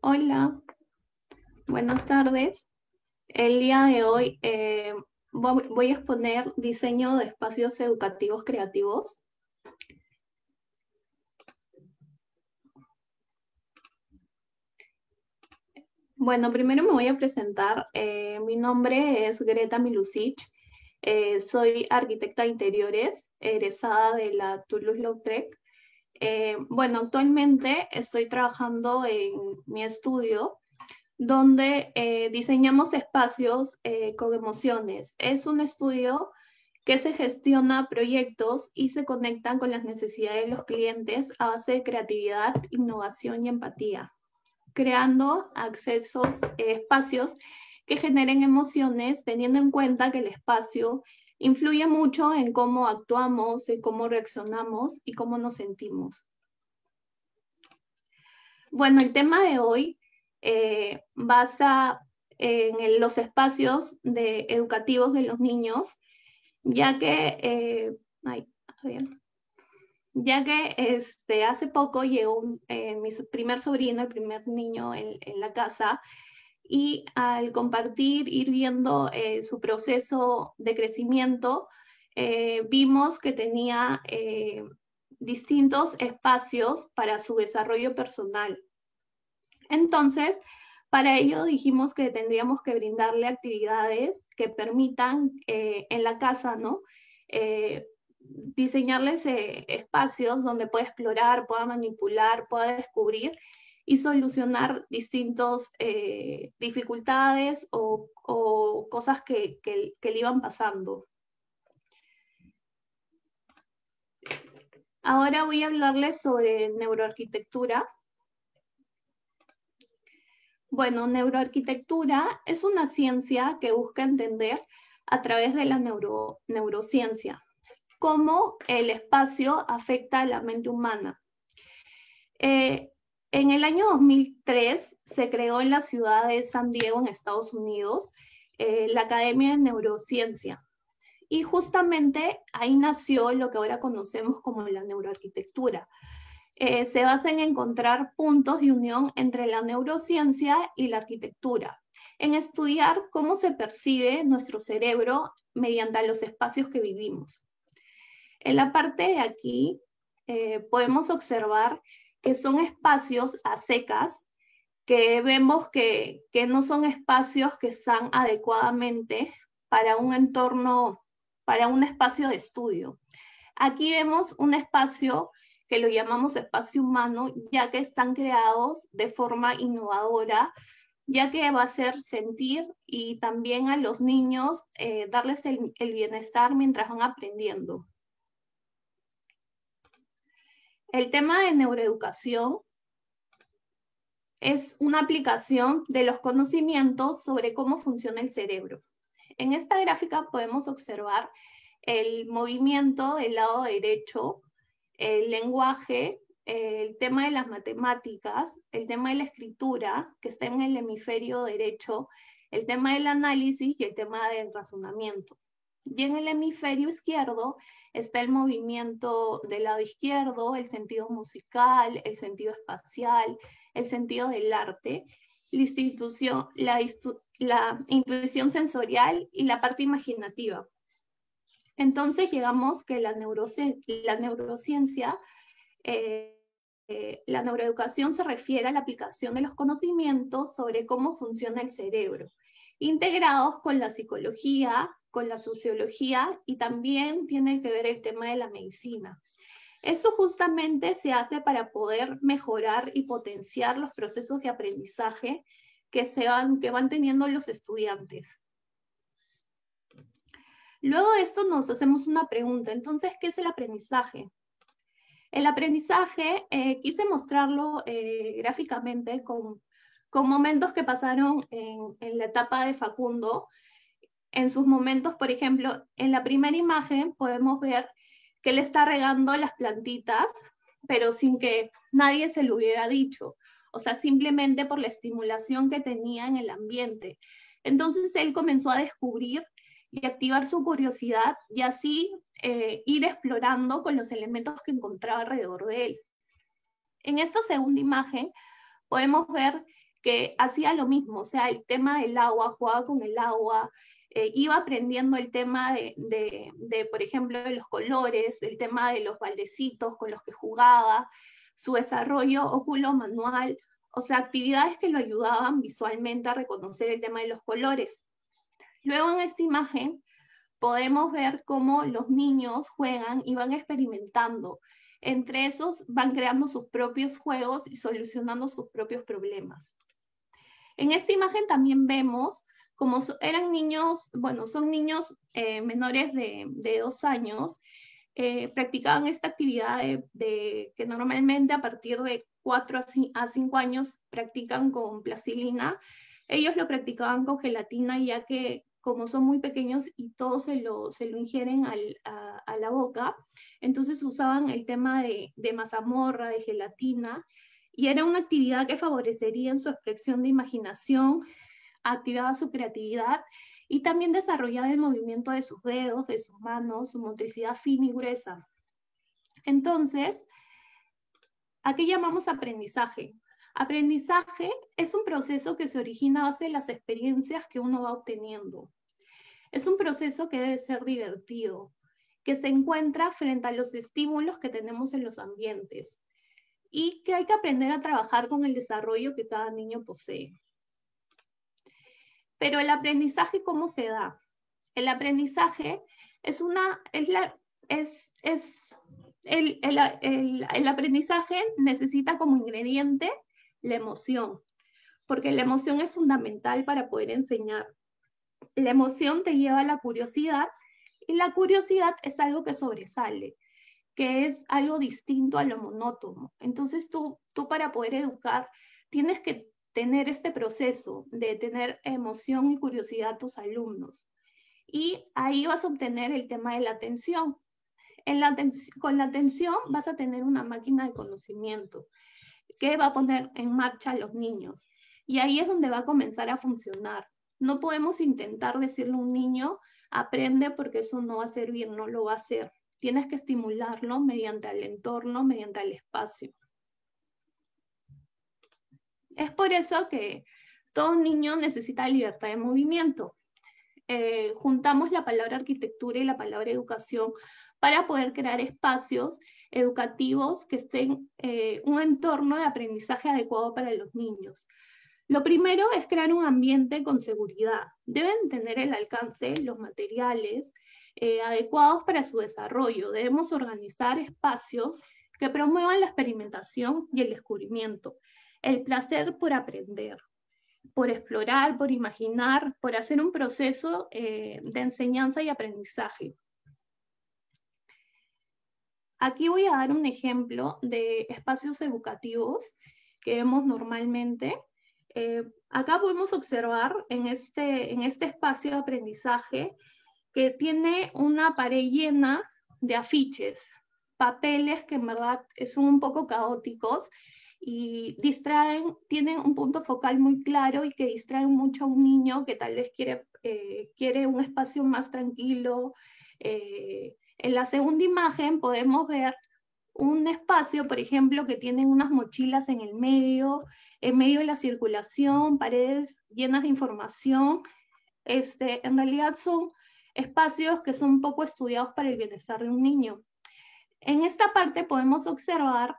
Hola, buenas tardes. El día de hoy voy a exponer diseño de espacios educativos creativos. Bueno, primero me voy a presentar. Mi nombre es Greta Milusic. Soy arquitecta de interiores, egresada de la Toulouse-Lautrec. Bueno, actualmente estoy trabajando en mi estudio donde diseñamos espacios con emociones. Es un estudio que se gestiona proyectos y se conectan con las necesidades de los clientes a base de creatividad, innovación y empatía, creando espacios que generen emociones, teniendo en cuenta que el espacio influye mucho en cómo actuamos, en cómo reaccionamos y cómo nos sentimos. Bueno, el tema de hoy basa en los espacios educativos de los niños, ya que, ay, a ver, ya que hace poco llegó mi primer sobrino, el primer niño en la casa, y al compartir, ir viendo su proceso de crecimiento, vimos que tenía distintos espacios para su desarrollo personal. Entonces, para ello dijimos que tendríamos que brindarle actividades que permitan en la casa, ¿no? Diseñarles espacios donde pueda explorar, pueda manipular, pueda descubrir y solucionar distintas dificultades o cosas que le iban pasando. Ahora voy a hablarles sobre neuroarquitectura. Bueno, neuroarquitectura es una ciencia que busca entender a través de la neurociencia cómo el espacio afecta a la mente humana. Eh, en el año 2003 se creó en la ciudad de San Diego, en Estados Unidos, la Academia de Neurociencia. Y justamente ahí nació lo que ahora conocemos como la neuroarquitectura. Se basa en encontrar puntos de unión entre la neurociencia y la arquitectura, en estudiar cómo se percibe nuestro cerebro mediante los espacios que vivimos. En la parte de aquí podemos observar que son espacios a secas, que vemos que no son espacios que están adecuadamente para un entorno, para un espacio de estudio. Aquí vemos un espacio que lo llamamos espacio humano, ya que están creados de forma innovadora, ya que va a hacer sentir y también a los niños darles el bienestar mientras van aprendiendo. El tema de neuroeducación es una aplicación de los conocimientos sobre cómo funciona el cerebro. En esta gráfica podemos observar el movimiento del lado derecho, el lenguaje, el tema de las matemáticas, el tema de la escritura, que está en el hemisferio derecho, el tema del análisis y el tema del razonamiento. Y en el hemisferio izquierdo está el movimiento del lado izquierdo, el sentido musical, el sentido espacial, el sentido del arte, la intuición sensorial y la parte imaginativa. Entonces llegamos que la neurociencia, la neuroeducación se refiere a la aplicación de los conocimientos sobre cómo funciona el cerebro, integrados con la psicología, con la sociología y también tiene que ver el tema de la medicina. Esto justamente se hace para poder mejorar y potenciar los procesos de aprendizaje que van teniendo los estudiantes. Luego de esto nos hacemos una pregunta, entonces, ¿qué es el aprendizaje? El aprendizaje quise mostrarlo gráficamente con momentos que pasaron en la etapa de Facundo. En sus momentos, por ejemplo, en la primera imagen podemos ver que él está regando las plantitas, pero sin que nadie se lo hubiera dicho. O sea, simplemente por la estimulación que tenía en el ambiente. Entonces él comenzó a descubrir y activar su curiosidad y así ir explorando con los elementos que encontraba alrededor de él. En esta segunda imagen podemos ver que hacía lo mismo, o sea, el tema del agua, jugaba con el agua, iba aprendiendo el tema por ejemplo, de los colores, el tema de los baldecitos con los que jugaba, su desarrollo óculo-manual, o sea, actividades que lo ayudaban visualmente a reconocer el tema de los colores. Luego en esta imagen podemos ver cómo los niños juegan y van experimentando. Entre esos van creando sus propios juegos y solucionando sus propios problemas. En esta imagen también vemos como eran niños, bueno, son niños menores de 2 años, practicaban esta actividad que normalmente a partir de 4 a 5 años practican con plastilina. Ellos lo practicaban con gelatina, ya que como son muy pequeños y todos se lo ingieren a la boca, entonces usaban el tema de mazamorra, de gelatina, y era una actividad que favorecería en su expresión de imaginación, activaba su creatividad y también desarrollaba el movimiento de sus dedos, de sus manos, su motricidad fina y gruesa. Entonces, ¿a qué llamamos aprendizaje? Aprendizaje es un proceso que se origina a base de las experiencias que uno va obteniendo. Es un proceso que debe ser divertido, que se encuentra frente a los estímulos que tenemos en los ambientes y que hay que aprender a trabajar con el desarrollo que cada niño posee. Pero el aprendizaje, ¿cómo se da? El aprendizaje el aprendizaje necesita como ingrediente la emoción, porque la emoción es fundamental para poder enseñar. La emoción te lleva a la curiosidad y la curiosidad es algo que sobresale, que es algo distinto a lo monótono. Entonces tú para poder educar tienes que tener este proceso de tener emoción y curiosidad a tus alumnos. Y ahí vas a obtener el tema de la atención. Con la atención vas a tener una máquina de conocimiento que va a poner en marcha a los niños. Y ahí es donde va a comenzar a funcionar. No podemos intentar decirle a un niño, aprende porque eso no va a servir, no lo va a hacer. Tienes que estimularlo mediante el entorno, mediante el espacio. Es por eso que todo niño necesita libertad de movimiento. Juntamos la palabra arquitectura y la palabra educación para poder crear espacios educativos que estén un entorno de aprendizaje adecuado para los niños. Lo primero es crear un ambiente con seguridad. Deben tener el alcance, los materiales adecuados para su desarrollo. Debemos organizar espacios que promuevan la experimentación y el descubrimiento, el placer por aprender, por explorar, por imaginar, por hacer un proceso de enseñanza y aprendizaje. Aquí voy a dar un ejemplo de espacios educativos que vemos normalmente. Acá podemos observar en este espacio de aprendizaje que tiene una pared llena de afiches, papeles que en verdad son un poco caóticos y distraen, tienen un punto focal muy claro y que distraen mucho a un niño que tal vez quiere un espacio más tranquilo. En la segunda imagen podemos ver un espacio, por ejemplo, que tienen unas mochilas en medio de la circulación, paredes llenas de información. En realidad son espacios que son poco estudiados para el bienestar de un niño. En esta parte podemos observar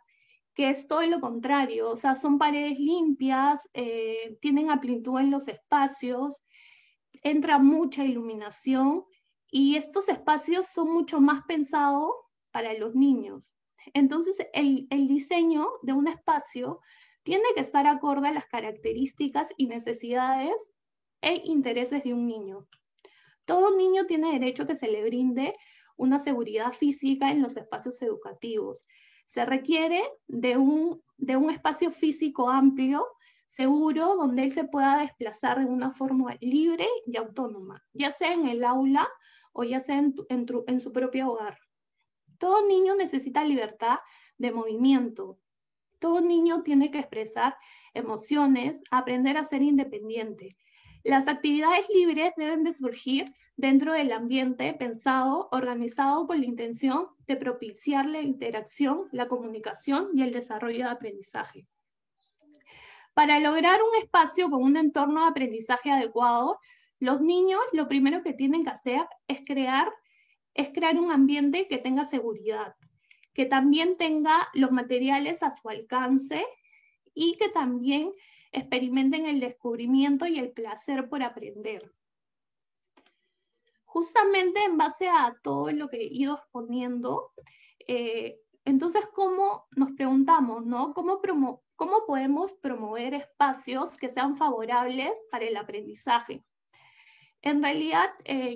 que es todo lo contrario, o sea, son paredes limpias, tienen amplitud en los espacios, entra mucha iluminación y estos espacios son mucho más pensados para los niños. Entonces, el diseño de un espacio tiene que estar acorde a las características y necesidades e intereses de un niño. Todo niño tiene derecho a que se le brinde una seguridad física en los espacios educativos. Se requiere de un espacio físico amplio, seguro, donde él se pueda desplazar de una forma libre y autónoma, ya sea en el aula o ya sea en su propio hogar. Todo niño necesita libertad de movimiento. Todo niño tiene que expresar emociones, aprender a ser independiente. Las actividades libres deben de surgir dentro del ambiente pensado, organizado con la intención de propiciar la interacción, la comunicación y el desarrollo de aprendizaje. Para lograr un espacio con un entorno de aprendizaje adecuado, los niños lo primero que tienen que hacer es crear un ambiente que tenga seguridad, que también tenga los materiales a su alcance y que también experimenten el descubrimiento y el placer por aprender. Justamente en base a todo lo que he ido exponiendo, entonces, ¿cómo nos preguntamos, ¿no? ¿Cómo podemos promover espacios que sean favorables para el aprendizaje? En realidad,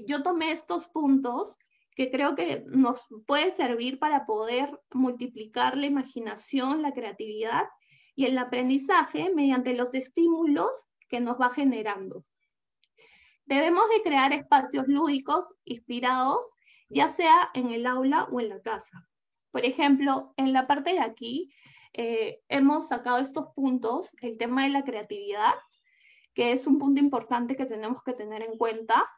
yo tomé estos puntos que creo que nos puede servir para poder multiplicar la imaginación, la creatividad y el aprendizaje mediante los estímulos que nos va generando. Debemos de crear espacios lúdicos inspirados, ya sea en el aula o en la casa. Por ejemplo, en la parte de aquí hemos sacado estos puntos, el tema de la creatividad, que es un punto importante que tenemos que tener en cuenta.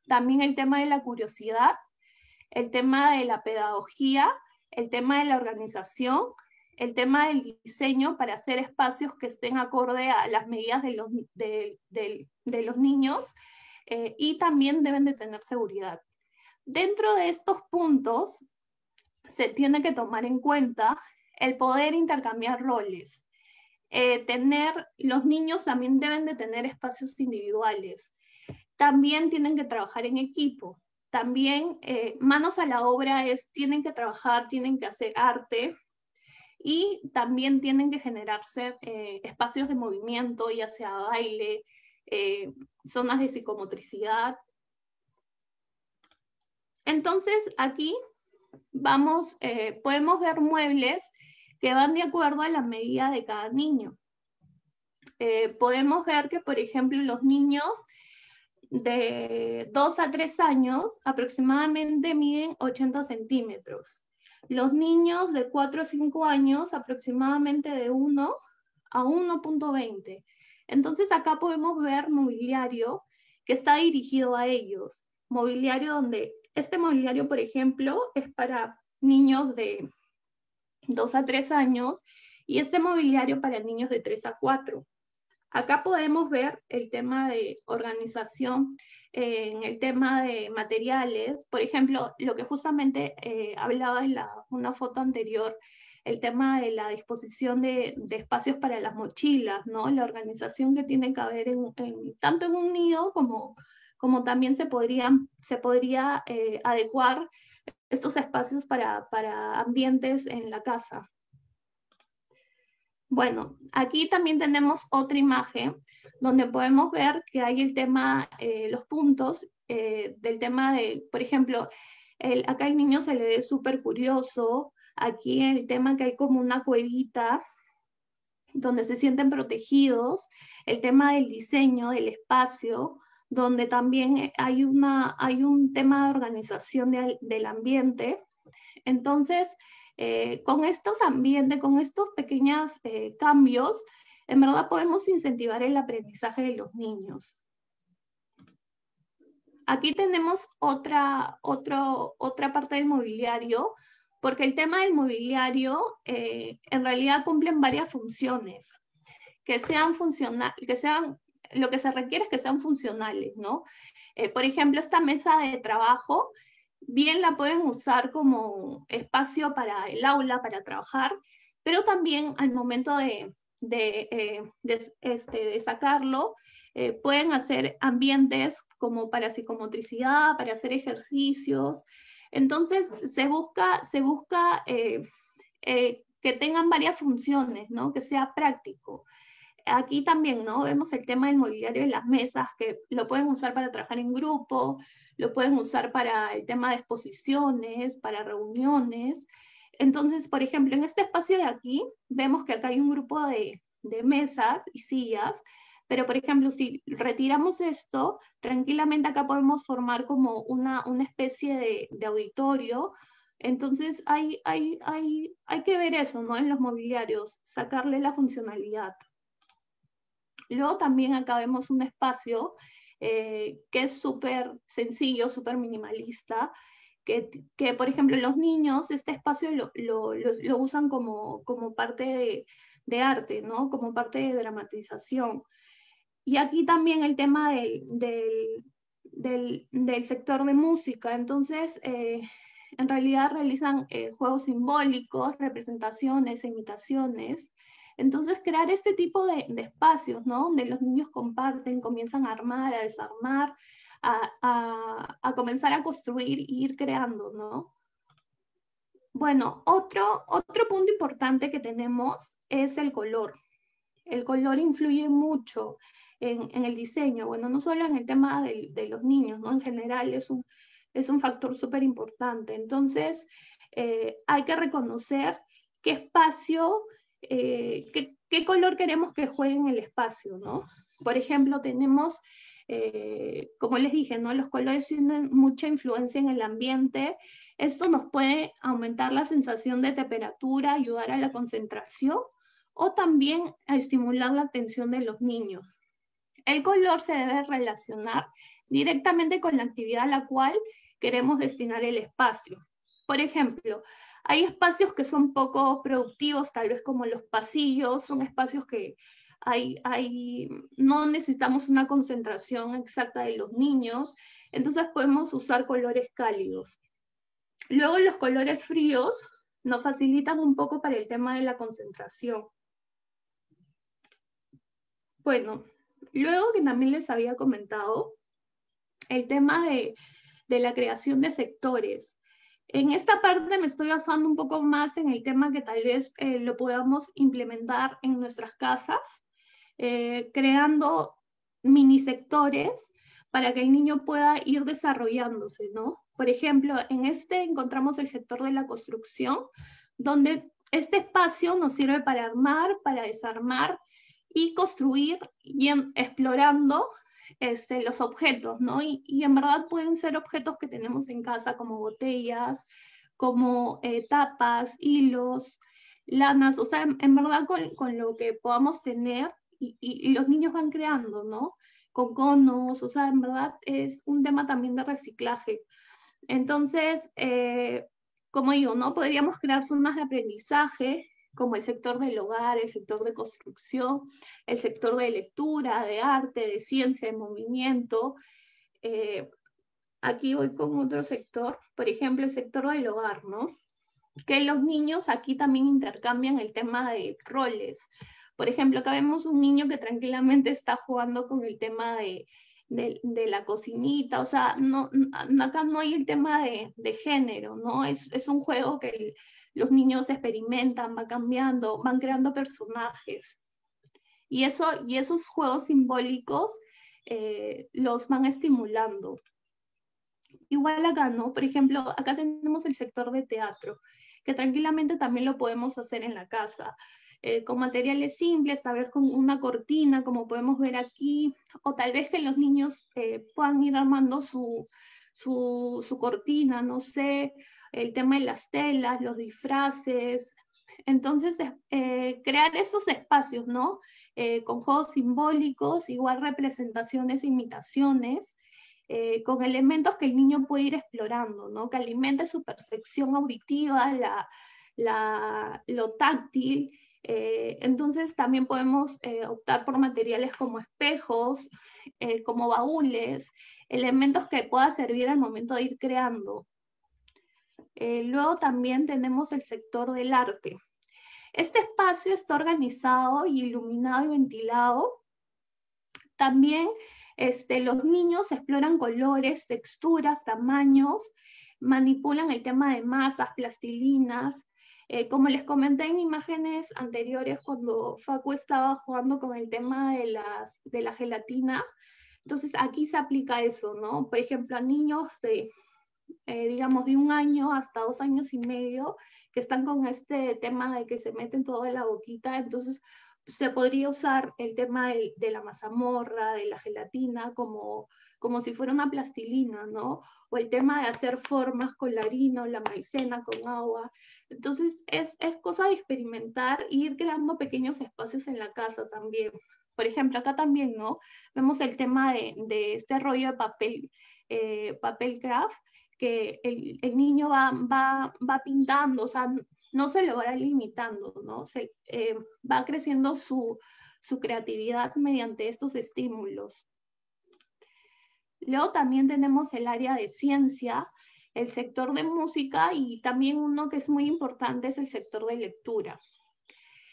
También el tema de la curiosidad, el tema de la pedagogía, el tema de la organización, el tema del diseño para hacer espacios que estén acorde a las medidas de los niños, y también deben de tener seguridad. Dentro de estos puntos se tiene que tomar en cuenta el poder intercambiar roles. Los niños también deben de tener espacios individuales. También tienen que trabajar en equipo. También manos a la obra tienen que trabajar, tienen que hacer arte y también tienen que generarse espacios de movimiento, ya sea baile, zonas de psicomotricidad. Entonces aquí podemos ver muebles que van de acuerdo a la medida de cada niño. Podemos ver que, por ejemplo, los niños de 2 a 3 años aproximadamente miden 80 centímetros. Los niños de 4 a 5 años aproximadamente de 1 a 1.20. Entonces acá podemos ver mobiliario que está dirigido a ellos. Mobiliario donde este mobiliario, por ejemplo, es para niños de 2 a 3 años y este mobiliario para niños de 3 a 4. Acá podemos ver el tema de organización, en el tema de materiales, por ejemplo, lo que justamente hablaba en una foto anterior, el tema de la disposición de espacios para las mochilas, ¿no? La organización que tiene que haber tanto en un nido como también se podría adecuar estos espacios para ambientes en la casa. Bueno, aquí también tenemos otra imagen donde podemos ver que hay el tema, los puntos del tema de, por ejemplo, acá el niño se le ve súper curioso, aquí el tema que hay como una cuevita donde se sienten protegidos, el tema del diseño, del espacio, donde también hay un tema de organización del ambiente. Entonces, con estos ambientes, con estos pequeños cambios, en verdad podemos incentivar el aprendizaje de los niños. Aquí tenemos otra parte del mobiliario, porque el tema del mobiliario en realidad cumplen varias funciones, lo que se requiere es que sean funcionales, ¿no? Por ejemplo, esta mesa de trabajo, bien la pueden usar como espacio para el aula, para trabajar, pero también al momento de sacarlo, pueden hacer ambientes como para psicomotricidad, para hacer ejercicios. Entonces, se busca que tengan varias funciones, ¿no? Que sea práctico. Aquí también, ¿no? Vemos el tema del mobiliario de las mesas, que lo pueden usar para trabajar en grupo, lo pueden usar para el tema de exposiciones, para reuniones. Entonces, por ejemplo, en este espacio de aquí, vemos que acá hay un grupo de mesas y sillas, pero por ejemplo, si retiramos esto, tranquilamente acá podemos formar como una especie de auditorio. Entonces, hay que ver eso, ¿no? En los mobiliarios, sacarle la funcionalidad. Luego también acá vemos un espacio que es súper sencillo, súper minimalista, que, por ejemplo, los niños este espacio lo usan como parte de arte, ¿no? Como parte de dramatización. Y aquí también el tema del sector de música. Entonces, en realidad realizan juegos simbólicos, representaciones, imitaciones. Entonces, crear este tipo de espacios, ¿no? Donde los niños comparten, comienzan a armar, a desarmar, a comenzar a construir e ir creando, ¿no? Bueno, otro punto importante que tenemos es el color. El color influye mucho en el diseño, bueno, no solo en el tema de los niños, ¿no? En general es un factor súper importante. Entonces, hay que reconocer qué espacio, qué color queremos que juegue en el espacio, ¿no? Por ejemplo, tenemos, como les dije, ¿no? Los colores tienen mucha influencia en el ambiente. Esto nos puede aumentar la sensación de temperatura, ayudar a la concentración o también a estimular la atención de los niños. El color se debe relacionar directamente con la actividad a la cual queremos destinar el espacio. Por ejemplo, hay espacios que son poco productivos, tal vez como los pasillos, son espacios que no necesitamos una concentración exacta de los niños, entonces podemos usar colores cálidos. Luego los colores fríos nos facilitan un poco para el tema de la concentración. Bueno, luego que también les había comentado el tema de la creación de sectores. En esta parte me estoy basando un poco más en el tema que tal vez lo podamos implementar en nuestras casas, creando mini sectores para que el niño pueda ir desarrollándose, ¿no? Por ejemplo, en este encontramos el sector de la construcción, donde este espacio nos sirve para armar, para desarmar y construir y explorando los objetos, ¿no? Y en verdad pueden ser objetos que tenemos en casa como botellas, como tapas, hilos, lanas, o sea, en verdad con lo que podamos tener y los niños van creando, ¿no? Con conos, o sea, en verdad es un tema también de reciclaje. Entonces, como digo, ¿no? Podríamos crear zonas de aprendizaje como el sector del hogar, el sector de construcción, el sector de lectura, de arte, de ciencia, de movimiento. Aquí voy con otro sector, por ejemplo, el sector del hogar, ¿no? Que los niños aquí también intercambian el tema de roles. Por ejemplo, acá vemos un niño que tranquilamente está jugando con el tema de la cocinita, o sea, acá no hay el tema de género, ¿no? Es un juego que los niños experimentan, van cambiando, van creando personajes. Y esos juegos simbólicos los van estimulando. Igual acá, ¿no? Por ejemplo, acá tenemos el sector de teatro, que tranquilamente también lo podemos hacer en la casa, con materiales simples, tal vez con una cortina, como podemos ver aquí, o tal vez que los niños puedan ir armando su cortina, no sé, el tema de las telas, los disfraces. Entonces, crear esos espacios, ¿no? Con juegos simbólicos, igual representaciones, imitaciones, con elementos que el niño puede ir explorando, ¿no? Que alimente su percepción auditiva, lo táctil. Entonces también podemos optar por materiales como espejos, como baúles, elementos que pueda servir al momento de ir creando. Luego también tenemos el sector del arte. Este espacio está organizado y iluminado y ventilado. También los niños exploran colores, texturas, tamaños, manipulan el tema de masas, plastilinas. Como les comenté en imágenes anteriores, cuando Facu estaba jugando con el tema de la gelatina, entonces aquí se aplica eso, ¿no? Por ejemplo, a niños digamos, de 1 año hasta 2 años y medio, que están con este tema de que se meten todo en la boquita, entonces se podría usar el tema de la mazamorra, de la gelatina, como si fuera una plastilina, ¿no? O el tema de hacer formas con la harina o la maicena con agua. Entonces es cosa de experimentar e ir creando pequeños espacios en la casa también. Por ejemplo, acá también, ¿no? Vemos el tema de este rollo de papel craft, que el niño va pintando, o sea, no se lo va limitando, ¿no? Va creciendo su creatividad mediante estos estímulos. Luego también tenemos el área de ciencia, el sector de música y también uno que es muy importante es el sector de lectura.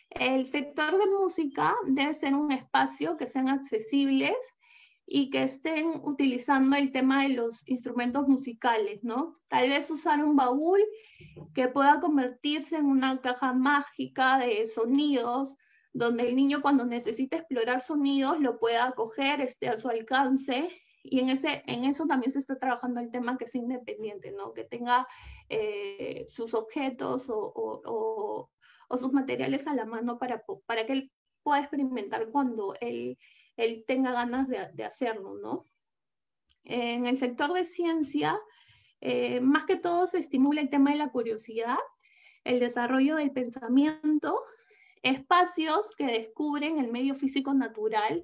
El sector de música debe ser un espacio que sean accesibles y que estén utilizando el tema de los instrumentos musicales, ¿no? Tal vez usar un baúl que pueda convertirse en una caja mágica de sonidos, donde el niño cuando necesite explorar sonidos lo pueda coger, esté a su alcance. Y en eso también se está trabajando el tema que sea independiente, ¿no? Que tenga sus objetos o sus materiales a la mano para que él pueda experimentar cuando él tenga ganas de hacerlo, ¿no? En el sector de ciencia, más que todo se estimula el tema de la curiosidad, el desarrollo del pensamiento, espacios que descubren el medio físico natural,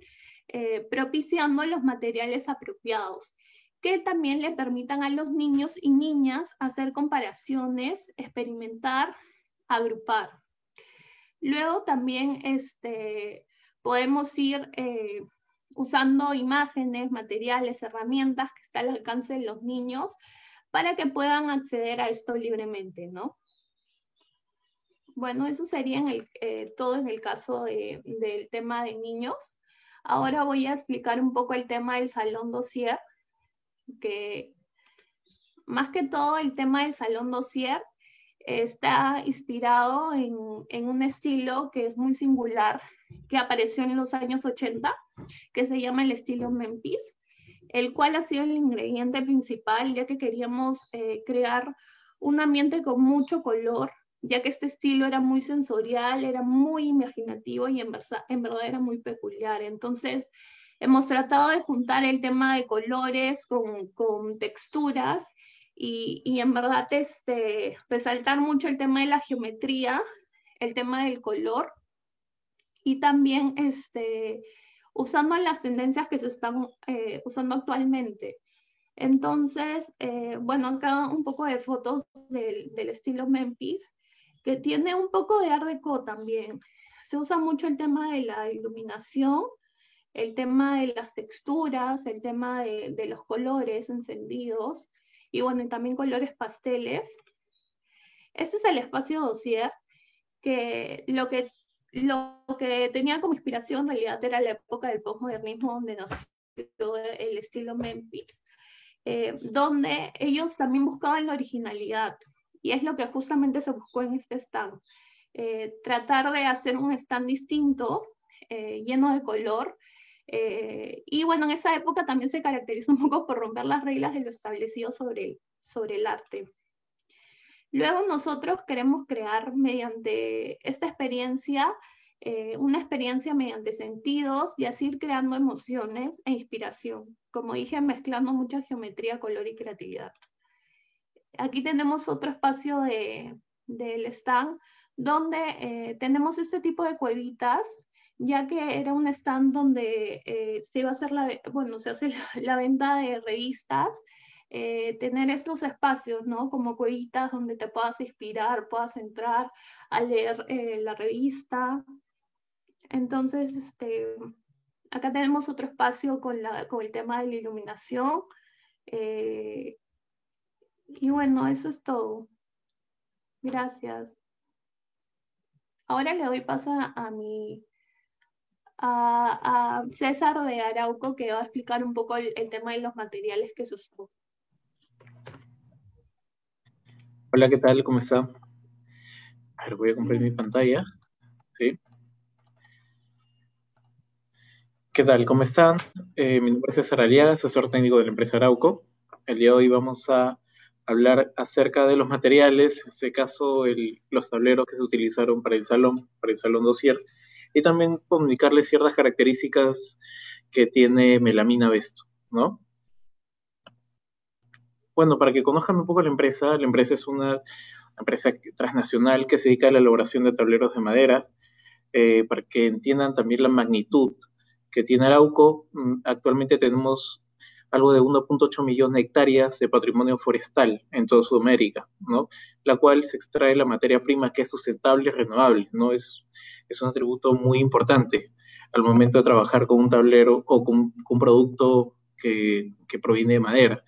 propiciando los materiales apropiados, que también le permitan a los niños y niñas hacer comparaciones, experimentar, agrupar. Luego también podemos ir usando imágenes, materiales, herramientas que están al alcance de los niños para que puedan acceder a esto libremente, ¿no? Bueno, eso sería todo en el caso del tema de niños. Ahora voy a explicar un poco el tema del salón dossier, que más que todo el tema del salón dossier está inspirado en un estilo que es muy singular, que apareció en los años 80, que se llama el estilo Memphis, el cual ha sido el ingrediente principal, ya que queríamos crear un ambiente con mucho color, ya que este estilo era muy sensorial, era muy imaginativo y en verdad era muy peculiar. Entonces, hemos tratado de juntar el tema de colores con texturas y en verdad resaltar mucho el tema de la geometría, el tema del color y también usando las tendencias que se están usando actualmente. Entonces, bueno, acá un poco de fotos del estilo Memphis, que tiene un poco de Art Deco también. Se usa mucho el tema de la iluminación, el tema de las texturas, el tema de los colores encendidos, y bueno, y también colores pasteles. Este es el espacio dossier, que lo que tenía como inspiración en realidad era la época del postmodernismo donde nació el estilo Memphis, donde ellos también buscaban la originalidad, y es lo que justamente se buscó en este stand. Tratar de hacer un stand distinto, lleno de color, y bueno, en esa época también se caracterizó un poco por romper las reglas de lo establecido sobre el arte. Luego nosotros queremos crear mediante esta experiencia, una experiencia mediante sentidos y así ir creando emociones e inspiración. Como dije, mezclando mucha geometría, color y creatividad. Aquí tenemos otro espacio del stand donde tenemos este tipo de cuevitas, ya que era un stand donde se iba a hacer se hace la venta de revistas, tener estos espacios, ¿no? Como cuevitas donde te puedas inspirar, puedas entrar a leer la revista. Entonces, acá tenemos otro espacio con el tema de la iluminación. Y bueno, eso es todo. Gracias. Ahora le doy paso a César de Arauco, que va a explicar un poco el tema de los materiales que se usó. Hola, ¿qué tal? ¿Cómo está? A ver, voy a compartir mi pantalla. ¿Sí? ¿Qué tal? ¿Cómo están? Mi nombre es César Aliaga, asesor técnico de la empresa Arauco. El día de hoy vamos a hablar acerca de los materiales, en este caso los tableros que se utilizaron para el salón dossier, y también comunicarles ciertas características que tiene Melamina Vesto, ¿no? Bueno, para que conozcan un poco la empresa es una empresa transnacional que se dedica a la elaboración de tableros de madera, para que entiendan también la magnitud que tiene Arauco. Actualmente tenemos algo de 1.8 millones de hectáreas de patrimonio forestal en toda Sudamérica, ¿no? La cual se extrae la materia prima que es sustentable y renovable, ¿no? Es un atributo muy importante al momento de trabajar con un tablero o con un producto que proviene de madera.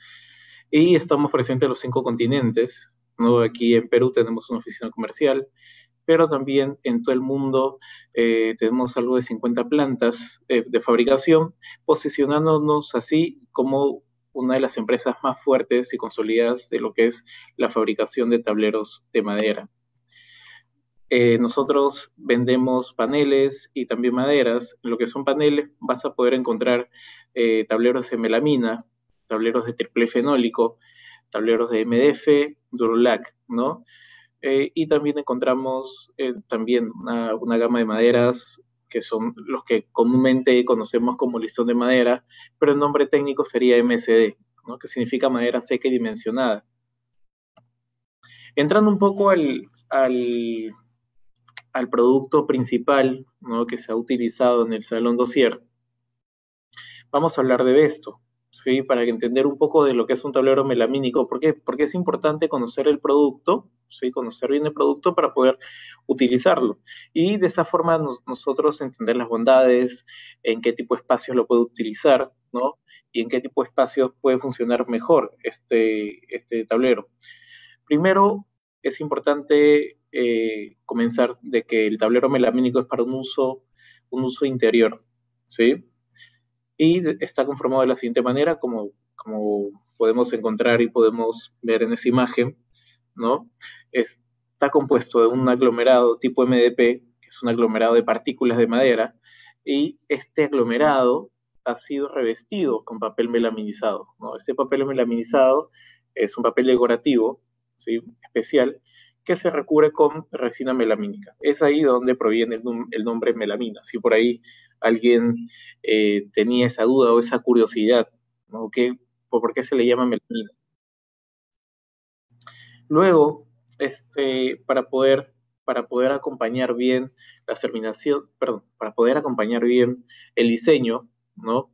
Y estamos presentes en los 5 continentes, ¿no? Aquí en Perú tenemos una oficina comercial, pero también en todo el mundo tenemos algo de 50 plantas de fabricación, posicionándonos así como una de las empresas más fuertes y consolidadas de lo que es la fabricación de tableros de madera. Nosotros vendemos paneles y también maderas. En lo que son paneles vas a poder encontrar tableros de melamina, tableros de triple fenólico, tableros de MDF, Durolac, ¿no? Y también encontramos también una gama de maderas que son los que comúnmente conocemos como listón de madera, pero el nombre técnico sería MSD, ¿no? Que significa madera seca y dimensionada. Entrando un poco al producto principal, ¿no? Que se ha utilizado en el Salón Dossier, vamos a hablar de Besto, ¿sí? Para entender un poco de lo que es un tablero melamínico. ¿Por qué? Porque es importante conocer el producto, ¿sí? Conocer bien el producto para poder utilizarlo. Y de esa forma nosotros entender las bondades, en qué tipo de espacios lo puede utilizar, ¿no? Y en qué tipo de espacios puede funcionar mejor este tablero. Primero, es importante comenzar de que el tablero melamínico es para un uso interior, ¿sí? Y está conformado de la siguiente manera, como podemos encontrar y podemos ver en esa imagen, ¿no? Está compuesto de un aglomerado tipo MDP, que es un aglomerado de partículas de madera, y este aglomerado ha sido revestido con papel melaminizado, ¿no? Este papel melaminizado es un papel decorativo, ¿sí? Especial, que se recubre con resina melamínica. Es ahí donde proviene el nombre melamina. Si por ahí alguien tenía esa duda o esa curiosidad, ¿no? ¿Por qué se le llama melamina? Luego, para poder acompañar bien para poder acompañar bien el diseño, ¿no?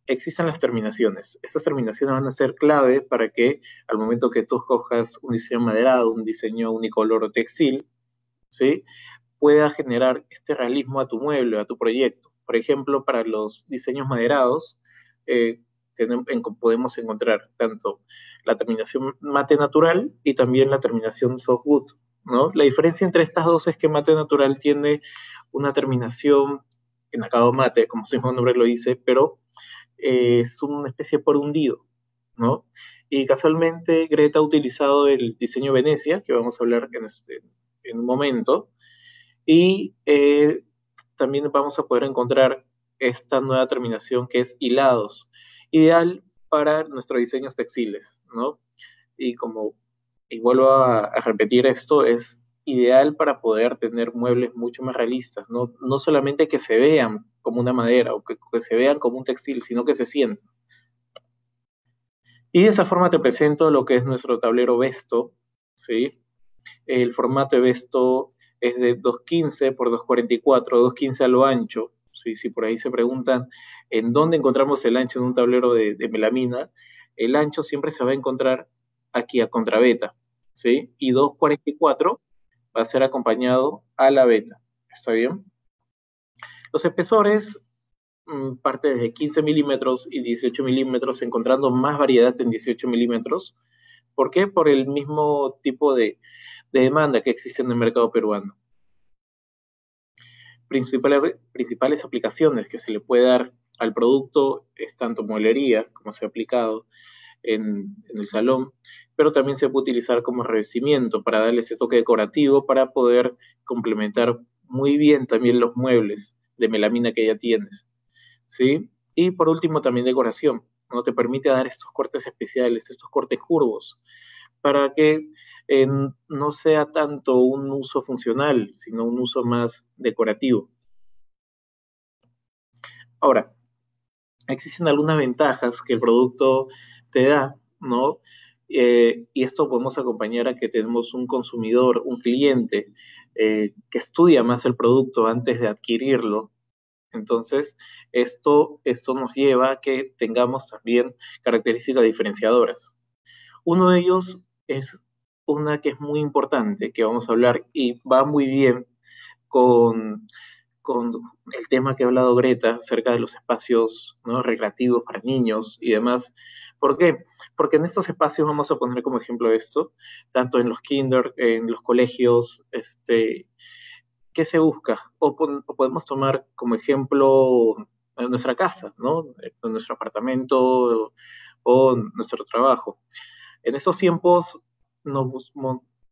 Existen las terminaciones. Estas terminaciones van a ser clave para que al momento que tú escojas un diseño maderado, un diseño unicolor textil, ¿sí? Pueda generar este realismo a tu mueble, a tu proyecto. Por ejemplo, para los diseños maderados, eh, podemos encontrar tanto la terminación mate natural y también la terminación softwood, ¿no? La diferencia entre estas dos es que mate natural tiene una terminación en acabado mate, como su mismo nombre lo dice, pero es una especie por hundido, ¿no? Y casualmente Greta ha utilizado el diseño Venecia, que vamos a hablar en un momento, y también vamos a poder encontrar esta nueva terminación que es hilados, ideal para nuestros diseños textiles, ¿no? Y y vuelvo a repetir esto, es ideal para poder tener muebles mucho más realistas, ¿no? No solamente que se vean como una madera o que se vean como un textil, sino que se sientan. Y de esa forma te presento lo que es nuestro tablero Besto, ¿sí? El formato de Besto es de 215 por 244, 215 a lo ancho. ¿Sí? Si por ahí se preguntan en dónde encontramos el ancho de un tablero de melamina, el ancho siempre se va a encontrar aquí a contrabeta, ¿sí? Y 244 va a ser acompañado a la beta. ¿Está bien? Los espesores parte desde 15 milímetros y 18 milímetros, encontrando más variedad en 18 milímetros. ¿Por qué? Por el mismo tipo de demanda que existe en el mercado peruano. Principales aplicaciones que se le puede dar al producto es tanto mueblería, como se ha aplicado en el salón, pero también se puede utilizar como revestimiento para darle ese toque decorativo para poder complementar muy bien también los muebles de melamina que ya tienes, ¿sí? Y por último también decoración, ¿no? Te permite dar estos cortes especiales, estos cortes curvos, para que eh, no sea tanto un uso funcional, sino un uso más decorativo. Ahora, existen algunas ventajas que el producto te da, ¿no? Y esto podemos acompañar a que tenemos un consumidor, un cliente, que estudia más el producto antes de adquirirlo. Entonces, esto nos lleva a que tengamos también características diferenciadoras. Uno de ellos es una que es muy importante, que vamos a hablar y va muy bien con, con el tema que ha hablado Greta acerca de los espacios, ¿no?, recreativos para niños y demás. ¿Por qué? Porque en estos espacios vamos a poner como ejemplo esto, tanto en los kinder, en los colegios, ¿qué se busca? O podemos tomar como ejemplo nuestra casa, ¿no? Nuestro apartamento o nuestro trabajo. En esos tiempos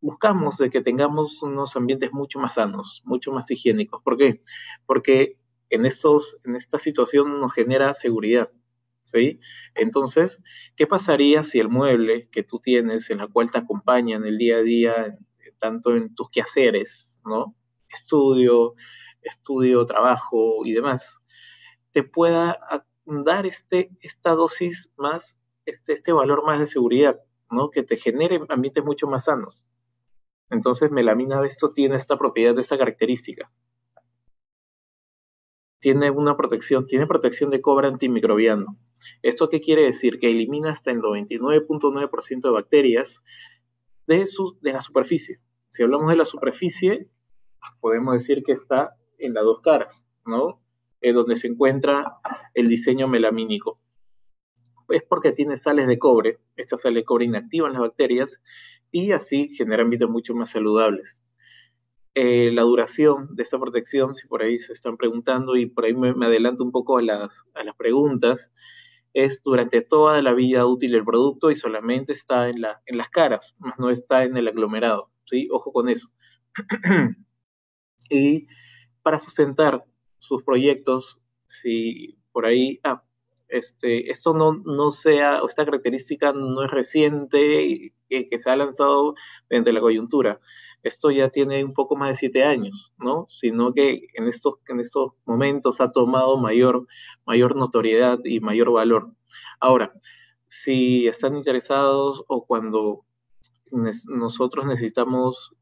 buscamos de que tengamos unos ambientes mucho más sanos, mucho más higiénicos. ¿Por qué? Porque en esta situación nos genera seguridad, ¿sí? Entonces, ¿qué pasaría si el mueble que tú tienes, en la cual te acompaña en el día a día, tanto en tus quehaceres, ¿no? Estudio, trabajo y demás, te pueda dar esta dosis más, este valor más de seguridad, ¿no? Que te genere ambientes mucho más sanos. Entonces, melamina esto tiene esta propiedad, esta característica. Tiene protección de cobre antimicrobiano. ¿Esto qué quiere decir? Que elimina hasta el 99.9% de bacterias de la superficie. Si hablamos de la superficie, podemos decir que está en las dos caras, ¿no? Donde se encuentra el diseño melamínico. Es porque tiene sales de cobre, estas sales de cobre inactivan las bacterias y así genera ambientes mucho más saludables. La duración de esta protección, si por ahí se están preguntando, y por ahí me adelanto un poco a las preguntas, es durante toda la vida útil del producto y solamente está en las caras, más no está en el aglomerado, ¿sí? Ojo con eso. Y para sustentar sus proyectos, si por ahí, esto no sea, o esta característica no es reciente, que se ha lanzado mediante la coyuntura. Esto ya tiene un poco más de 7 años, ¿no? Sino que en estos momentos ha tomado mayor notoriedad y mayor valor. Ahora, si están interesados o cuando nosotros necesitamos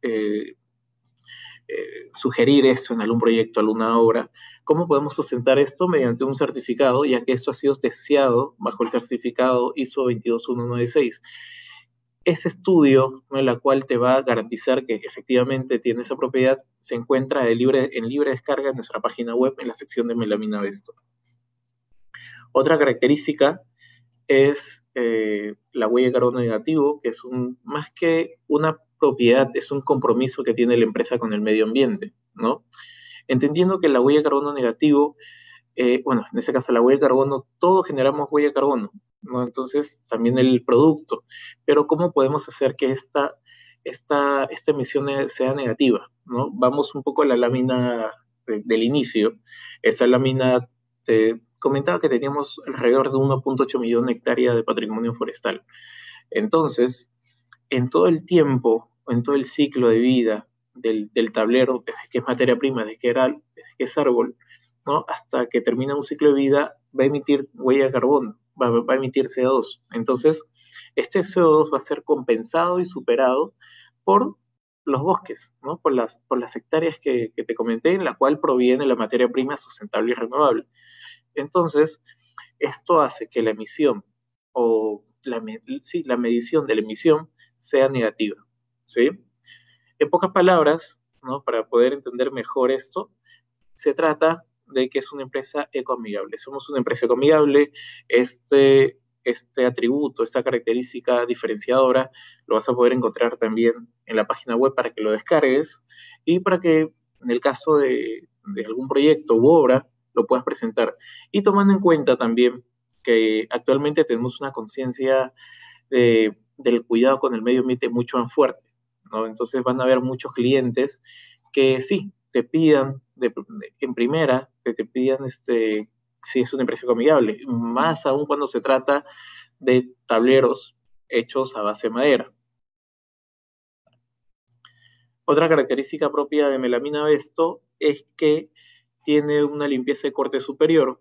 sugerir esto en algún proyecto, alguna obra, ¿cómo podemos sustentar esto? Mediante un certificado, ya que esto ha sido testeado bajo el certificado ISO 22196. Ese estudio, ¿no?, en la cual te va a garantizar que efectivamente tiene esa propiedad, se encuentra en libre descarga en nuestra página web en la sección de Melamina Vesto. Otra característica es la huella de carbono negativo, que es más que una propiedad, es un compromiso que tiene la empresa con el medio ambiente, ¿no? Entendiendo que la huella de carbono negativo, bueno, en este caso la huella de carbono, todos generamos huella de carbono, ¿no? Entonces, también el producto. Pero ¿cómo podemos hacer que esta emisión sea negativa, ¿no? Vamos un poco a la lámina del inicio. Esa lámina te comentaba que teníamos alrededor de 1.8 millones de hectáreas de patrimonio forestal. Entonces, en todo el tiempo, en todo el ciclo de vida del tablero, desde que es materia prima, desde que es árbol, ¿no?, hasta que termina un ciclo de vida, va a emitir huella de carbono, va a emitir CO2. Entonces, este CO2 va a ser compensado y superado por los bosques, ¿no? Por las hectáreas que te comenté, en la cual proviene la materia prima sustentable y renovable. Entonces, esto hace que la emisión o la medición de la emisión sea negativa, ¿sí? En pocas palabras, ¿no?, para poder entender mejor esto, se trata de que es una empresa ecoamigable. Somos una empresa ecoamigable. Este atributo, esta característica diferenciadora, lo vas a poder encontrar también en la página web para que lo descargues y para que en el caso de algún proyecto u obra lo puedas presentar. Y tomando en cuenta también que actualmente tenemos una conciencia del cuidado con el medio ambiente mucho más fuerte, ¿no? Entonces van a haber muchos clientes que sí, te pidan en primera, que te pidan si es una empresa amigable, más aún cuando se trata de tableros hechos a base de madera. Otra característica propia de Melamina Vesto es que tiene una limpieza de corte superior,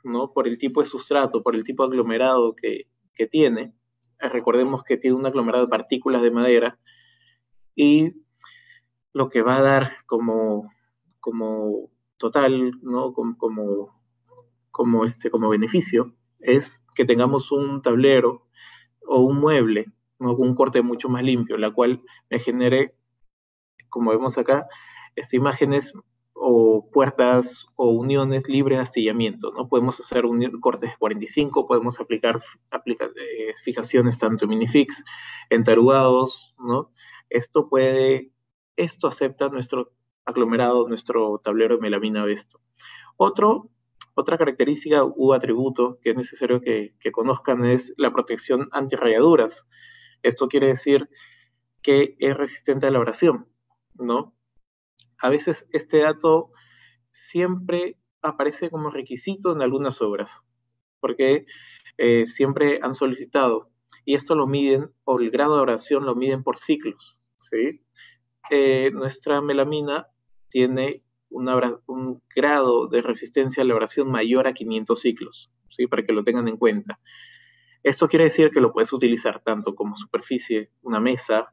¿no? Por el tipo de sustrato, por el tipo de aglomerado que tiene. Recordemos que tiene un aglomerado de partículas de madera y lo que va a dar como total, ¿no? Como beneficio, es que tengamos un tablero o un mueble, ¿no? Con un corte mucho más limpio, la cual me genere, como vemos acá, imágenes o puertas o uniones libres de astillamiento, ¿no? Podemos hacer cortes de 45, podemos aplicar fijaciones tanto en minifix, en tarugados, ¿no? Esto puede, esto acepta nuestro aglomerado, nuestro tablero de melamina Vesto. Otro, otra característica u atributo que es necesario que conozcan es la protección antirrayaduras. Esto quiere decir que es resistente a la abrasión, ¿no? A veces este dato siempre aparece como requisito en algunas obras, porque siempre han solicitado, y esto lo miden, o el grado de abrasión lo miden por ciclos, ¿sí? Nuestra melamina tiene un grado de resistencia a la abrasión mayor a 500 ciclos, ¿sí? Para que lo tengan en cuenta. Esto quiere decir que lo puedes utilizar tanto como superficie, una mesa,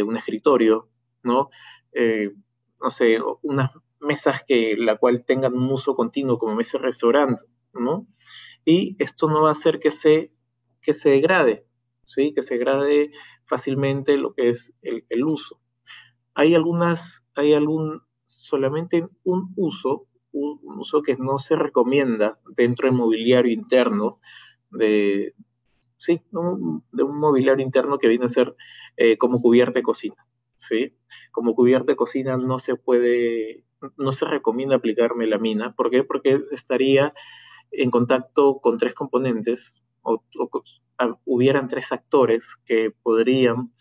un escritorio, ¿no? Eh, no sé, unas mesas que la cual tengan un uso continuo como mesa de restaurante, ¿no? Y esto no va a hacer que se degrade, ¿sí? Que se degrade fácilmente lo que es el uso. Solamente un uso que no se recomienda dentro del mobiliario interno de, sí, de un mobiliario interno que viene a ser como cubierta de cocina, ¿sí? Como cubierta de cocina no se recomienda aplicar melamina. ¿Por qué? Porque estaría en contacto con tres componentes hubieran tres actores que podrían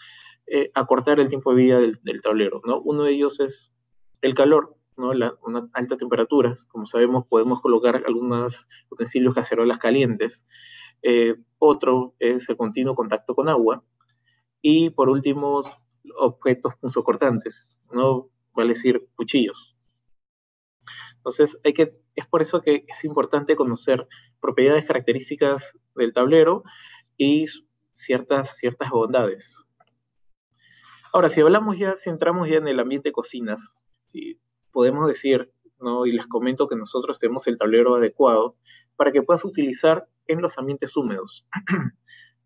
acortar el tiempo de vida del tablero, ¿no? Uno de ellos es el calor, ¿no? Una alta temperatura. Como sabemos, podemos colocar algunos utensilios, cacerolas calientes. Otro es el continuo contacto con agua. Y por último, objetos punzocortantes, ¿no? Vale decir, cuchillos. Entonces, es por eso que es importante conocer propiedades características del tablero y ciertas bondades. Ahora, si entramos ya en el ambiente de cocinas, ¿sí? Podemos decir, ¿no? Y les comento que nosotros tenemos el tablero adecuado para que puedas utilizar en los ambientes húmedos,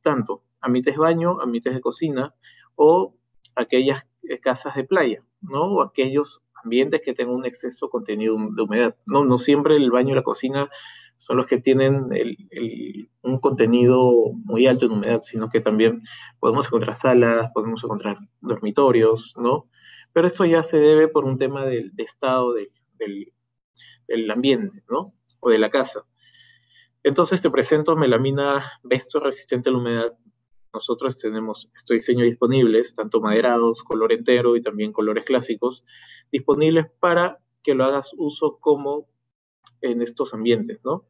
tanto ambientes de baño, ambientes de cocina o aquellas casas de playa, ¿no? O aquellos ambientes que tengan un exceso contenido de humedad. No, no siempre el baño y la cocina son los que tienen un contenido muy alto en humedad, sino que también podemos encontrar salas, podemos encontrar dormitorios, ¿no? Pero esto ya se debe por un tema de estado del ambiente, ¿no? O de la casa. Entonces te presento melamina Vesto resistente a la humedad. Nosotros tenemos estos diseños disponibles, tanto maderados, color entero y también colores clásicos, disponibles para que lo hagas uso como en estos ambientes, ¿no?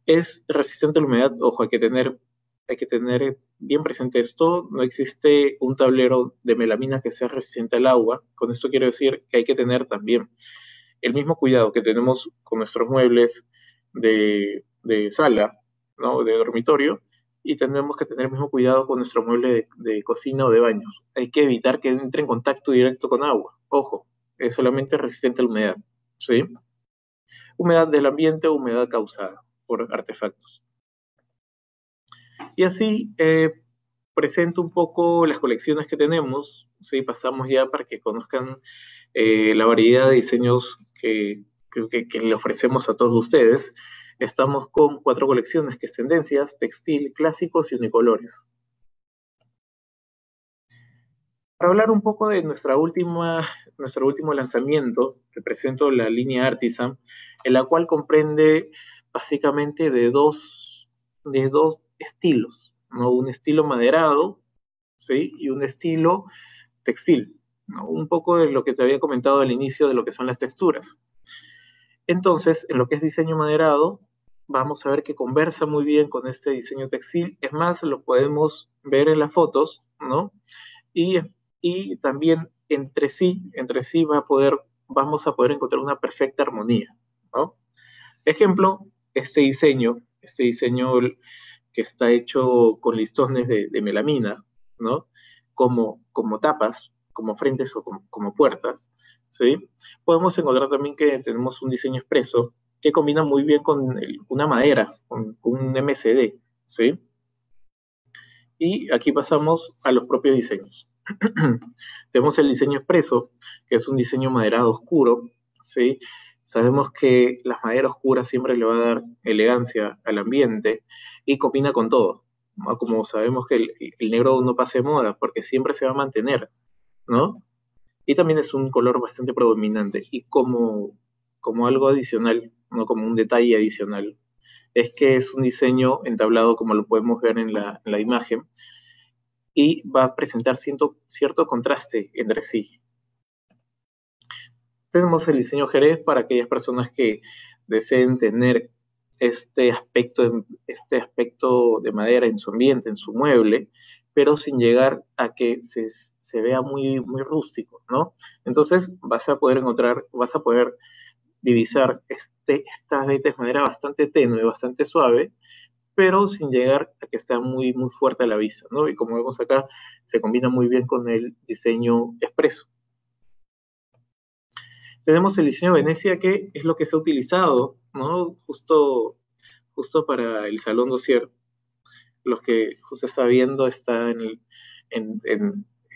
Es resistente a la humedad, ojo, hay que tener bien presente esto, no existe un tablero de melamina que sea resistente al agua. Con esto quiero decir que hay que tener también el mismo cuidado que tenemos con nuestros muebles de sala, ¿no? De dormitorio, y tenemos que tener el mismo cuidado con nuestro mueble de cocina o de baños. Hay que evitar que entre en contacto directo con agua. Ojo, es solamente resistente a la humedad, ¿sí? Humedad del ambiente o humedad causada por artefactos. Y así presento un poco las colecciones que tenemos, ¿sí? Pasamos ya para que conozcan la variedad de diseños que le ofrecemos a todos ustedes. Estamos con 4 colecciones, que es tendencias, textil, clásicos y unicolores. Para hablar un poco de nuestro último lanzamiento, te presento la línea Artisan, en la cual comprende básicamente de dos estilos, ¿no? Un estilo maderado, ¿sí? Y un estilo textil, ¿no? Un poco de lo que te había comentado al inicio de lo que son las texturas. Entonces, en lo que es diseño maderado, vamos a ver que conversa muy bien con este diseño textil. Es más, lo podemos ver en las fotos, ¿no? Y, y también entre sí vamos a poder encontrar una perfecta armonía, ¿no? Ejemplo, este diseño que está hecho con listones de melamina, ¿no? Como tapas, como frentes o como puertas, ¿sí? Podemos encontrar también que tenemos un diseño expreso que combina muy bien con una madera, con un MCD, ¿sí? Y aquí pasamos a los propios diseños. Tenemos el diseño expreso, que es un diseño maderado oscuro, ¿sí? Sabemos que la madera oscura siempre le va a dar elegancia al ambiente y combina con todo, ¿no? Como sabemos que el negro no pasa de moda, porque siempre se va a mantener, ¿no? Y también es un color bastante predominante. Y como algo adicional, no como un detalle adicional, es que es un diseño entablado como lo podemos ver en la imagen y va a presentar cierto contraste entre sí. Tenemos el diseño Jerez para aquellas personas que deseen tener este aspecto de madera en su ambiente, en su mueble, pero sin llegar a que se vea muy, muy rústico, ¿no? Entonces vas a poder divisar esta veta de manera bastante tenue, bastante suave, pero sin llegar a que esté muy, muy fuerte a la vista, ¿no? Y como vemos acá, se combina muy bien con el diseño expreso. Tenemos el diseño Venecia, que es lo que se ha utilizado, ¿no? Justo para el Salón Dossier. Los que justo está viendo está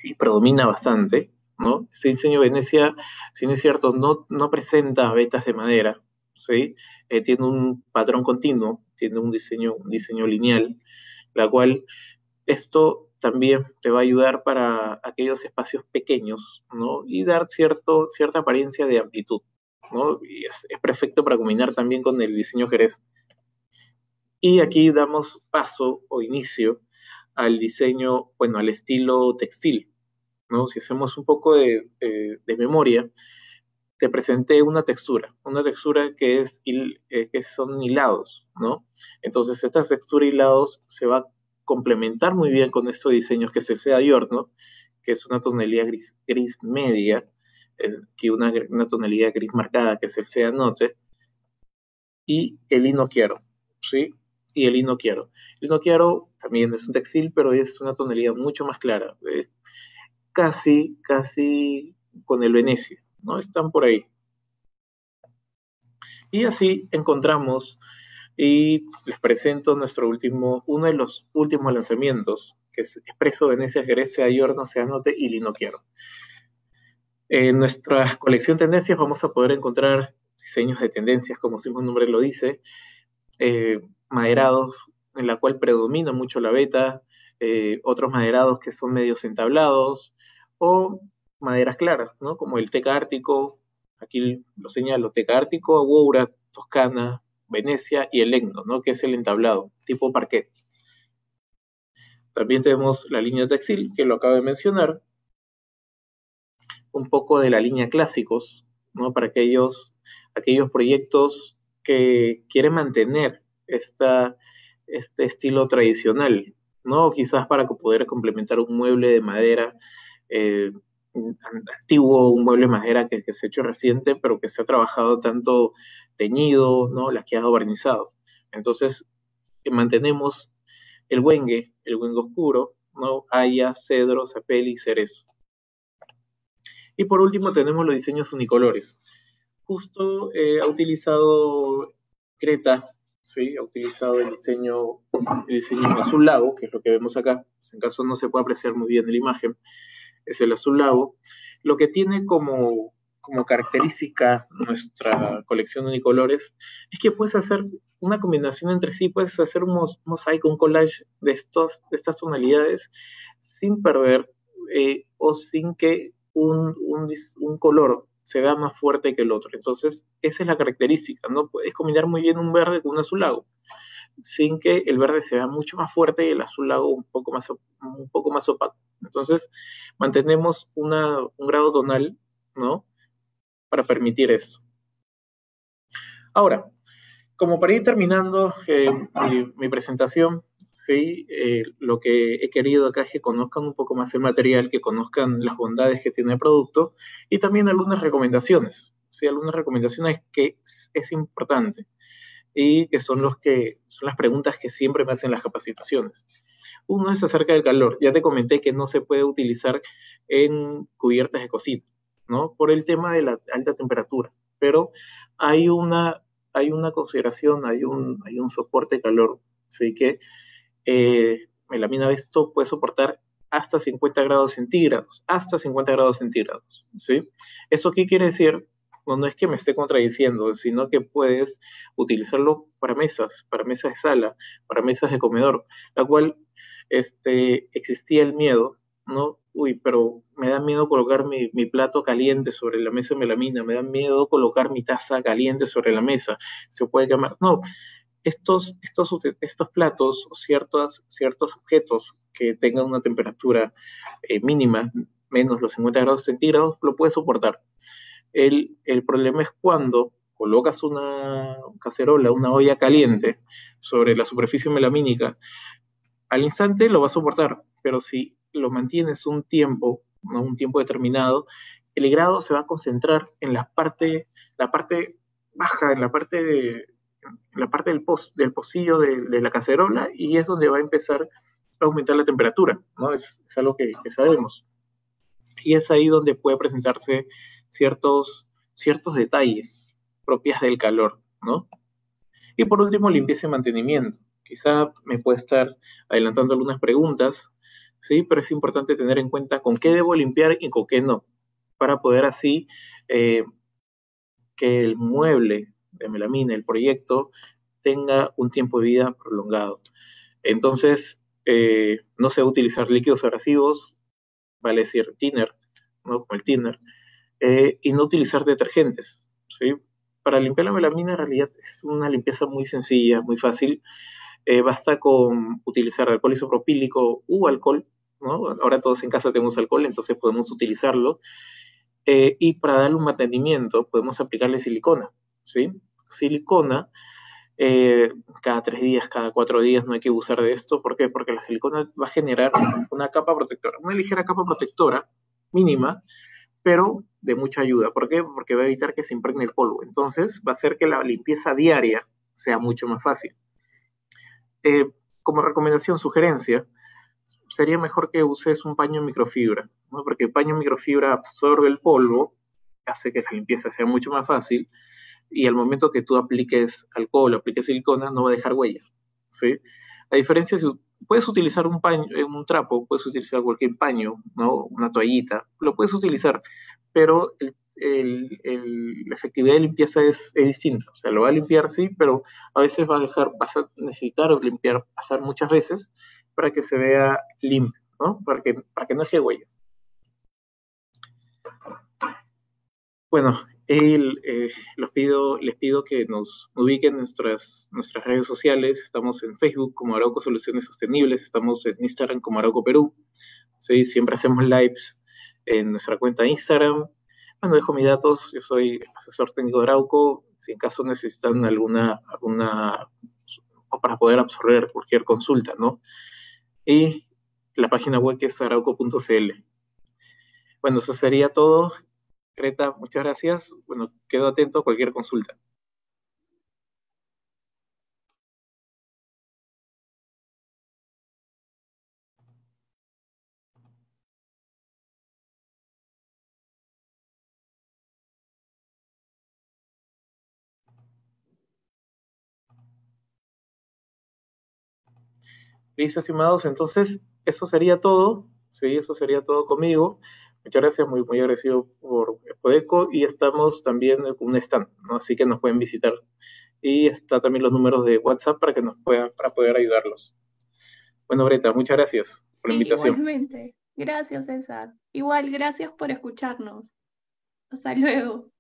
y predomina bastante, ¿no? Este diseño Venecia, si no es cierto, no presenta vetas de madera, ¿sí? Tiene un patrón continuo, tiene un diseño lineal, la cual esto también te va a ayudar para aquellos espacios pequeños, ¿no? Y dar cierta apariencia de amplitud, ¿no? Y es perfecto para combinar también con el diseño Jerez. Y aquí damos paso o inicio al diseño, bueno, al estilo textil, ¿no? Si hacemos un poco de memoria, te presenté una textura que son hilados, ¿no? Entonces, esta textura hilados se va a complementar muy bien con estos diseños que es el seda Dior, que es una tonalidad gris media, que una tonalidad gris marcada, que es el seda noche, y el lino quiero, ¿sí? Y el lino quiero. El lino quiero también es un textil, pero es una tonalidad mucho más clara, casi con el Venecia, ¿no? Están por ahí. Y así encontramos y les presento uno de los últimos lanzamientos, que es Espresso Venecia Grecia Giorno Seanote y Lino Quiero. En nuestra colección Tendencias vamos a poder encontrar diseños de tendencias, como su mismo nombre lo dice, maderados en la cual predomina mucho la veta, otros maderados que son medios entablados, o maderas claras, ¿no? Como el teca ártico, aquí lo señalo, teca ártico, Agoura, Toscana, Venecia y el Legno, ¿no? Que es el entablado, tipo parquet. También tenemos la línea textil, que lo acabo de mencionar, un poco de la línea clásicos, ¿no? Para aquellos proyectos que quieren mantener este estilo tradicional, ¿no? Quizás para poder complementar un mueble de madera eh, antiguo, un mueble de madera que se ha hecho reciente, pero que se ha trabajado tanto teñido, ¿no? Laqueado, barnizado. Entonces, mantenemos el güengue oscuro, ¿no? Haya, cedro, zapel y cerezo. Y por último tenemos los diseños unicolores. Justo ha utilizado Creta, ¿sí? Ha utilizado el diseño azul lago, que es lo que vemos acá. En caso no se puede apreciar muy bien en la imagen, es el azul lago. Lo que tiene como característica nuestra colección de unicolores es que puedes hacer una combinación entre sí, puedes hacer un mosaico, un collage de estas tonalidades sin perder o sin que un color se vea más fuerte que el otro. Entonces, esa es la característica, ¿no? Puedes combinar muy bien un verde con un azulado, sin que el verde se vea mucho más fuerte y el azulado un poco más opaco. Entonces, mantenemos un grado tonal, ¿no? Para permitir eso. Ahora, como para ir terminando mi presentación, ¿sí? Lo que he querido acá es que conozcan un poco más el material, que conozcan las bondades que tiene el producto y también algunas recomendaciones, ¿sí? Algunas recomendaciones que es importante y que son las preguntas que siempre me hacen las capacitaciones. Uno es acerca del calor. Ya te comenté que no se puede utilizar en cubiertas de cocina, ¿no? Por el tema de la alta temperatura. Pero hay una consideración, hay un soporte de calor, ¿sí? Que melamina de esto puede soportar hasta 50 grados centígrados, hasta 50 grados centígrados, ¿sí? ¿Eso qué quiere decir? No es que me esté contradiciendo, sino que puedes utilizarlo para mesas de sala, para mesas de comedor, la cual existía el miedo, ¿no? Uy, pero me da miedo colocar mi plato caliente sobre la mesa de melamina, me da miedo colocar mi taza caliente sobre la mesa, se puede quemar. No, estos platos o ciertos objetos que tengan una temperatura mínima, menos los 50 grados centígrados, lo puede soportar. El problema es cuando colocas una cacerola, una olla caliente sobre la superficie melamínica, al instante lo va a soportar, pero si lo mantienes un tiempo, ¿no? Un tiempo determinado, el grado se va a concentrar en la parte baja, en la parte del pocillo de la cacerola, y es donde va a empezar a aumentar la temperatura, ¿no? Es algo que sabemos. Y es ahí donde puede presentarse ciertos detalles propias del calor, ¿no? Y por último, limpieza y mantenimiento. Quizá me puede estar adelantando algunas preguntas, ¿sí? Pero es importante tener en cuenta con qué debo limpiar y con qué no, para poder así eh, que el mueble de melamina, el proyecto, tenga un tiempo de vida prolongado. Entonces, no se va a utilizar líquidos abrasivos, vale decir thinner, ¿no? Como el thinner, y no utilizar detergentes, ¿sí? Para limpiar la melamina en realidad es una limpieza muy sencilla, muy fácil. Basta con utilizar alcohol isopropílico u alcohol, ¿no? Ahora todos en casa tenemos alcohol, entonces podemos utilizarlo. Y para darle un mantenimiento podemos aplicarle silicona, ¿sí? Silicona cada 3 días, cada 4 días no hay que usar de esto. ¿Por qué? Porque la silicona va a generar una capa protectora, una ligera capa protectora mínima, pero de mucha ayuda. ¿Por qué? Porque va a evitar que se impregne el polvo. Entonces va a hacer que la limpieza diaria sea mucho más fácil. Eh, Como recomendación, sugerencia, sería mejor que uses un paño en microfibra, ¿no? Porque el paño en microfibra absorbe el polvo, hace que la limpieza sea mucho más fácil, y al momento que tú apliques alcohol o apliques silicona, no va a dejar huella, ¿sí? A diferencia, si puedes utilizar un paño, un trapo, puedes utilizar cualquier paño, ¿no? Una toallita, lo puedes utilizar, pero la efectividad de limpieza es distinta. O sea, lo va a limpiar, sí, pero a veces vas a necesitar limpiar, pasar muchas veces para que se vea limpio, ¿no? Para que no deje huellas. Bueno, les pido que nos ubiquen en nuestras redes sociales. Estamos en Facebook como Arauco Soluciones Sostenibles, estamos en Instagram como Arauco Perú. ¿Sí? Siempre hacemos lives en nuestra cuenta de Instagram. Bueno, dejo mis datos, yo soy asesor técnico de Arauco. Si en caso necesitan alguna o para poder absorber cualquier consulta, ¿no? Y la página web que es arauco.cl. Bueno, eso sería todo. Greta, muchas gracias. Bueno, quedo atento a cualquier consulta. Listo, estimados. Entonces, eso sería todo. Sí, eso sería todo conmigo. Muchas gracias, muy, muy agradecido por Podeco, y estamos también con un stand, ¿no? Así que nos pueden visitar. Y está también los números de WhatsApp para poder ayudarlos. Bueno, Greta, muchas gracias por la Sí, invitación. igualmente. Gracias, César. Igual, gracias por escucharnos. Hasta luego.